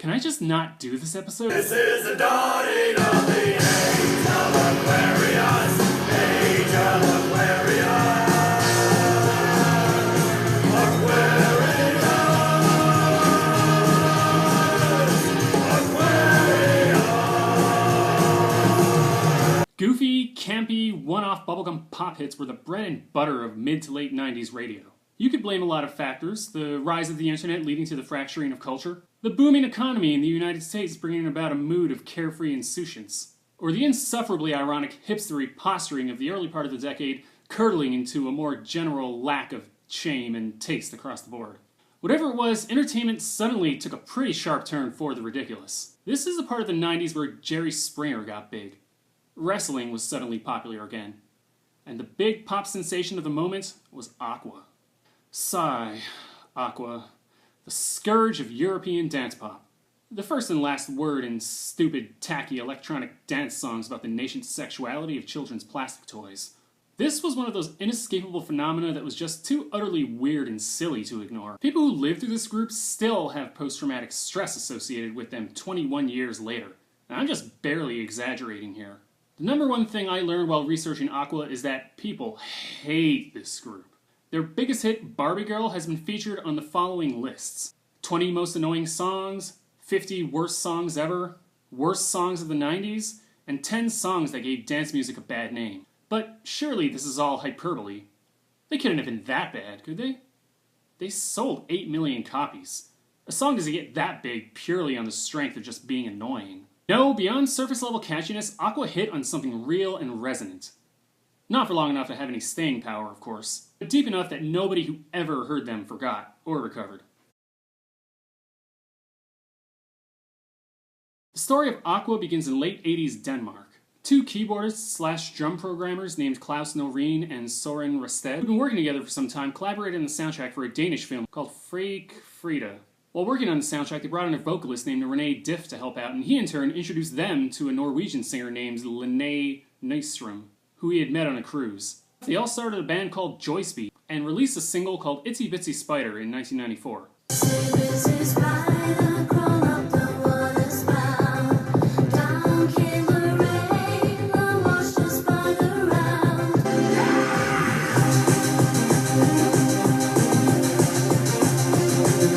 Can I just not do this episode? This is the dawning of the age of Aquarius, age of Aquarius. Goofy, campy, one-off bubblegum pop hits were the bread and butter of mid to late 90s radio. You could blame a lot of factors: the rise of the internet leading to the fracturing of culture, the booming economy in the United States bringing about a mood of carefree insouciance, or the insufferably ironic hipstery posturing of the early part of the decade curdling into a more general lack of shame and taste across the board. Whatever it was, entertainment suddenly took a pretty sharp turn for the ridiculous. This is the part of the 90s where Jerry Springer got big. Wrestling was suddenly popular again. And the big pop sensation of the moment was Aqua. Sigh, Aqua, the scourge of European dance pop. The first and last word in stupid, tacky electronic dance songs about the nascent sexuality of children's plastic toys. This was one of those inescapable phenomena that was just too utterly weird and silly to ignore. People who lived through this group still have post-traumatic stress associated with them 21 years later. And I'm just barely exaggerating here. The number one thing I learned while researching Aqua is that people hate this group. Their biggest hit, Barbie Girl, has been featured on the following lists: 20 most annoying songs, 50 worst songs ever, worst songs of the 90s, and 10 songs that gave dance music a bad name. But surely this is all hyperbole. They couldn't have been that bad, could they? They sold 8 million copies. A song doesn't get that big purely on the strength of just being annoying. No, beyond surface-level catchiness, Aqua hit on something real and resonant. Not for long enough to have any staying power, of course, but deep enough that nobody who ever heard them forgot or recovered. The story of Aqua begins in late 80s Denmark. Two keyboardists/drum programmers named Klaus Noreen and Soren Rasted, who'd been working together for some time, collaborated on the soundtrack for a Danish film called Freak Frida. While working on the soundtrack, they brought in a vocalist named René Diff to help out, and he in turn introduced them to a Norwegian singer named Linnea Nyström, who he had met on a cruise. They all started a band called Joyspeed, and released a single called Itsy Bitsy Spider in 1994.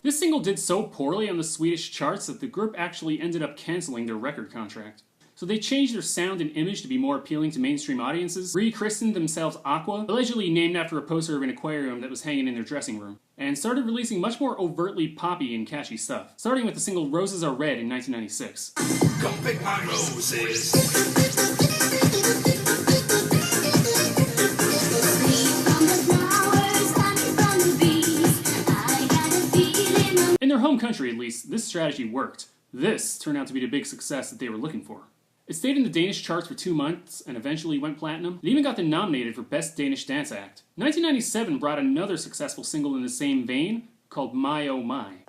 This single did so poorly on the Swedish charts that the group actually ended up cancelling their record contract. So they changed their sound and image to be more appealing to mainstream audiences, rechristened themselves Aqua, allegedly named after a poster of an aquarium that was hanging in their dressing room, and started releasing much more overtly poppy and catchy stuff, starting with the single Roses Are Red in 1996. Come pick my roses. In their home country, at least, this strategy worked. This turned out to be the big success that they were looking for. It stayed in the Danish charts for 2 months and eventually went platinum. It even got them nominated for Best Danish Dance Act. 1997 brought another successful single in the same vein called My Oh My.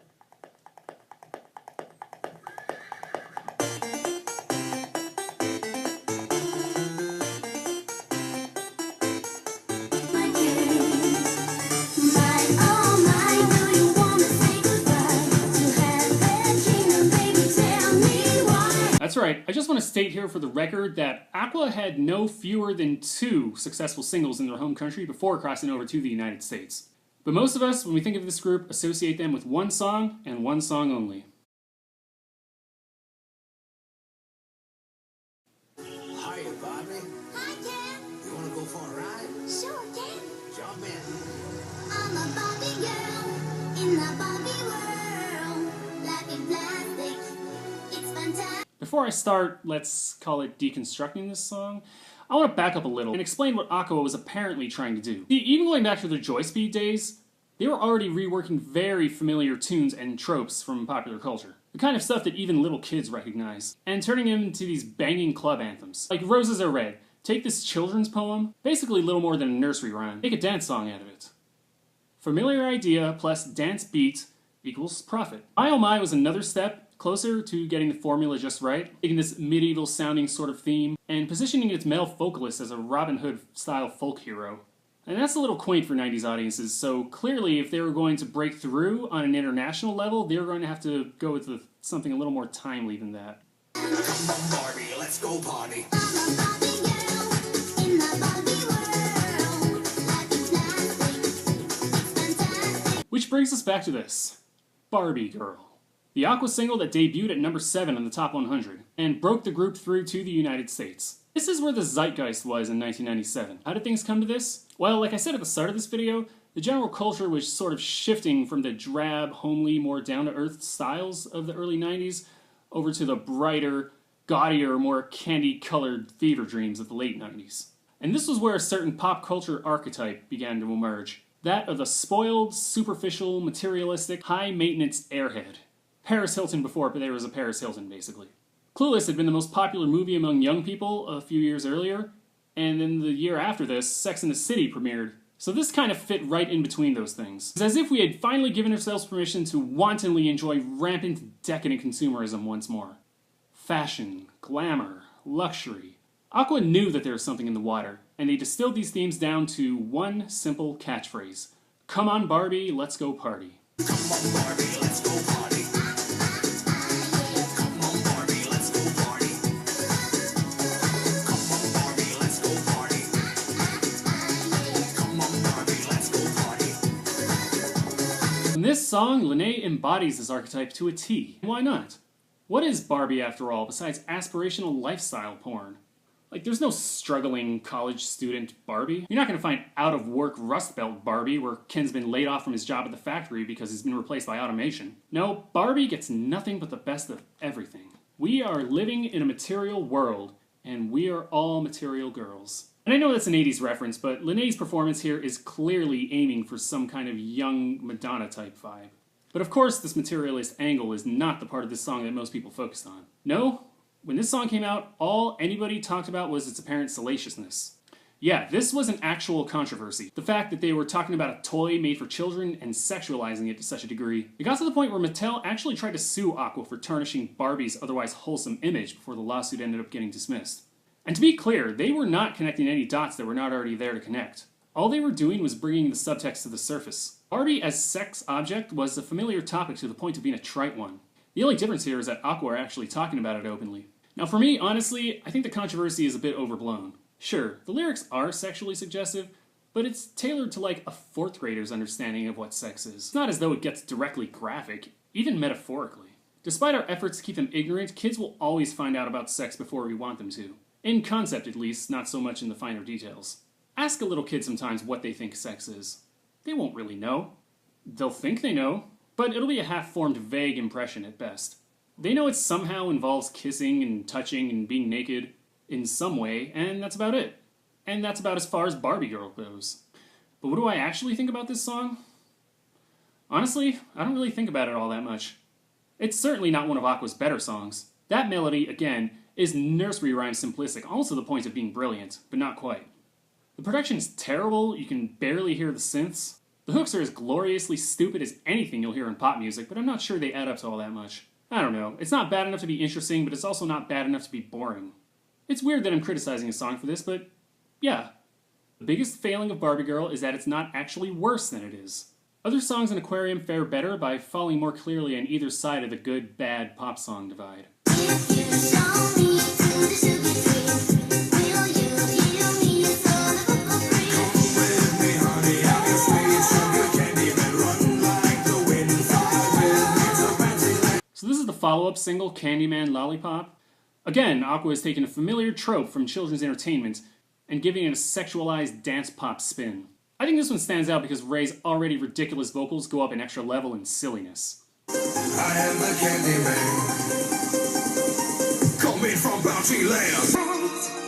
That's right, I just want to state here for the record that Aqua had no fewer than 2 successful singles in their home country before crossing over to the United States. But most of us, when we think of this group, associate them with one song and one song only. Hiya, Barbie. Hi, Ken. You wanna go for a ride? Sure, Ken. Jump in. I'm a Barbie girl in the Barbie world. Life in plastic, it's fantastic. Before I start, let's call it deconstructing this song, I want to back up a little and explain what Aqua was apparently trying to do. See, even going back to their Joyspeed days, they were already reworking very familiar tunes and tropes from popular culture. The kind of stuff that even little kids recognize, and turning them into these banging club anthems. Like Roses Are Red. Take this children's poem, basically little more than a nursery rhyme, make a dance song out of it. Familiar idea plus dance beat equals profit. My Oh My was another step closer to getting the formula just right, taking this medieval sounding sort of theme, and positioning its male vocalist as a Robin Hood style folk hero. And that's a little quaint for 90s audiences, so clearly if they were going to break through on an international level, they were going to have to go with something a little more timely than that. Come on, Barbie, let's go party. I'm a Barbie girl in the Barbie world. Life is plastic, it's fantastic. Which brings us back to this. Barbie Girl. The Aqua single that debuted at number 7 on the Top 100, and broke the group through to the United States. This is where the zeitgeist was in 1997. How did things come to this? Well, like I said at the start of this video, the general culture was sort of shifting from the drab, homely, more down-to-earth styles of the early 90s over to the brighter, gaudier, more candy-colored fever dreams of the late 90s. And this was where a certain pop culture archetype began to emerge. That of the spoiled, superficial, materialistic, high-maintenance airhead. Paris Hilton before there was a Paris Hilton, basically. Clueless had been the most popular movie among young people a few years earlier, and then the year after this, Sex and the City premiered. So this kind of fit right in between those things. It's as if we had finally given ourselves permission to wantonly enjoy rampant, decadent consumerism once more. Fashion, glamour, luxury. Aqua knew that there was something in the water, and they distilled these themes down to one simple catchphrase. Come on Barbie, let's go party. Come on, Barbie, let's go party. Come on, Barbie, let's go party. Come on, Barbie, let's go party. Come on, Barbie, let's go party. In this song, Lene embodies this archetype to a T. Why not? What is Barbie after all besides aspirational lifestyle porn? Like, there's no struggling college student Barbie. You're not going to find out-of-work Rust Belt Barbie where Ken's been laid off from his job at the factory because he's been replaced by automation. No, Barbie gets nothing but the best of everything. We are living in a material world, and we are all material girls. And I know that's an 80s reference, but Lene's performance here is clearly aiming for some kind of young Madonna-type vibe. But of course, this materialist angle is not the part of this song that most people focused on. No? When this song came out, all anybody talked about was its apparent salaciousness. Yeah, this was an actual controversy. The fact that they were talking about a toy made for children and sexualizing it to such a degree. It got to the point where Mattel actually tried to sue Aqua for tarnishing Barbie's otherwise wholesome image before the lawsuit ended up getting dismissed. And to be clear, they were not connecting any dots that were not already there to connect. All they were doing was bringing the subtext to the surface. Barbie as sex object was a familiar topic to the point of being a trite one. The only difference here is that Aqua are actually talking about it openly. Now for me, honestly, I think the controversy is a bit overblown. Sure, the lyrics are sexually suggestive, but it's tailored to like a 4th grader's understanding of what sex is. It's not as though it gets directly graphic, even metaphorically. Despite our efforts to keep them ignorant, kids will always find out about sex before we want them to. In concept at least, not so much in the finer details. Ask a little kid sometimes what they think sex is. They won't really know. They'll think they know, but it'll be a half-formed, vague impression at best. They know it somehow involves kissing and touching and being naked in some way, and that's about it. And that's about as far as Barbie Girl goes. But what do I actually think about this song? Honestly, I don't really think about it all that much. It's certainly not one of Aqua's better songs. That melody, again, is nursery rhyme simplistic, almost to the point of being brilliant, but not quite. The production is terrible, you can barely hear the synths. The hooks are as gloriously stupid as anything you'll hear in pop music, but I'm not sure they add up to all that much. I don't know, it's not bad enough to be interesting, but it's also not bad enough to be boring. It's weird that I'm criticizing a song for this, but yeah. The biggest failing of Barbie Girl is that it's not actually worse than it is. Other songs in Aquarium fare better by falling more clearly on either side of the good-bad pop song divide. If you show me to the sugar tree, will you heal me so I will go free? Come with me, honey, I can sweet sugar candy man, run like the wind. Fly with me to Fantasyland. So this is the follow-up single, Candyman Lollipop. Again, Aqua has taken a familiar trope from children's entertainment and giving it a sexualized dance pop spin. I think this one stands out because Ray's already ridiculous vocals go up an extra level in silliness. I am the candy man, coming from Bounty Land.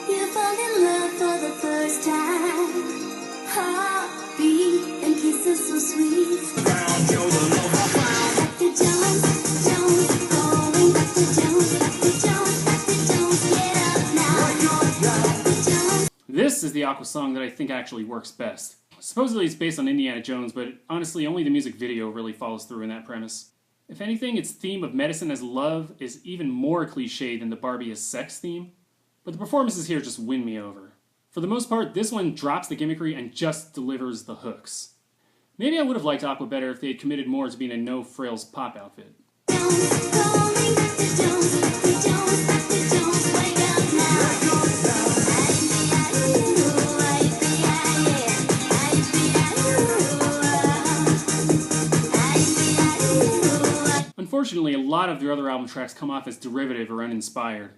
You fall in love for the first time. Heartbeat and kisses so sweet. Found you the love I found. Back to Jones, Jones, going back to Jones, back to Jones, back to Jones. Get up now, back to Jones. This is the Aqua song that I think actually works best. Supposedly it's based on Indiana Jones, but honestly only the music video really follows through in that premise. If anything, its theme of medicine as love is even more cliche than the Barbie as sex theme, but the performances here just win me over. For the most part, this one drops the gimmickry and just delivers the hooks. Maybe I would have liked Aqua better if they had committed more to being a no-frills pop outfit. Unfortunately, a lot of their other album tracks come off as derivative or uninspired.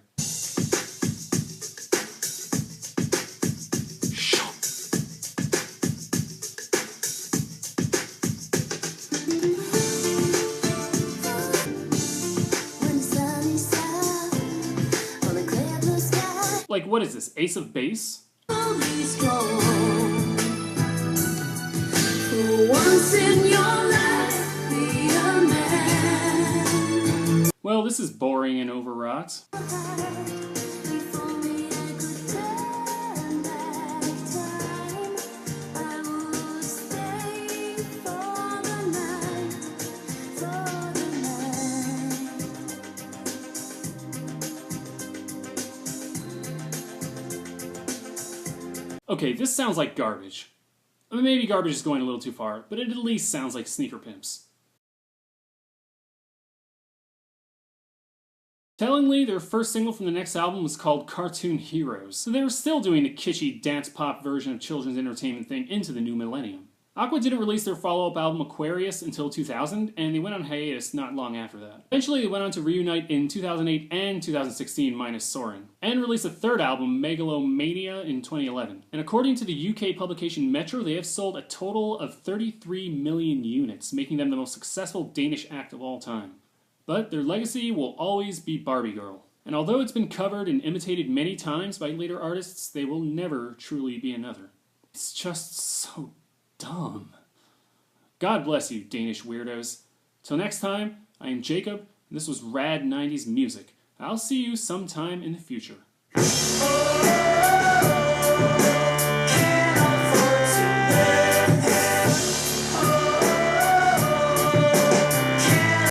Like, what is this, Ace of Base? Well, this is boring and overwrought. Okay, this sounds like garbage. I mean, maybe garbage is going a little too far, but it at least sounds like Sneaker Pimps. Tellingly, their first single from the next album was called Cartoon Heroes, so they were still doing the kitschy dance-pop version of children's entertainment thing into the new millennium. Aqua didn't release their follow-up album Aquarius until 2000, and they went on hiatus not long after that. Eventually, they went on to reunite in 2008 and 2016 minus Soren, and released a third album, Megalomania, in 2011. And according to the UK publication Metro, they have sold a total of 33 million units, making them the most successful Danish act of all time. But their legacy will always be Barbie Girl. And although it's been covered and imitated many times by later artists, they will never truly be another. It's just so dumb. God bless you, Danish weirdos. Till next time, I am Jacob, and this was Rad 90s Music. I'll see you sometime in the future.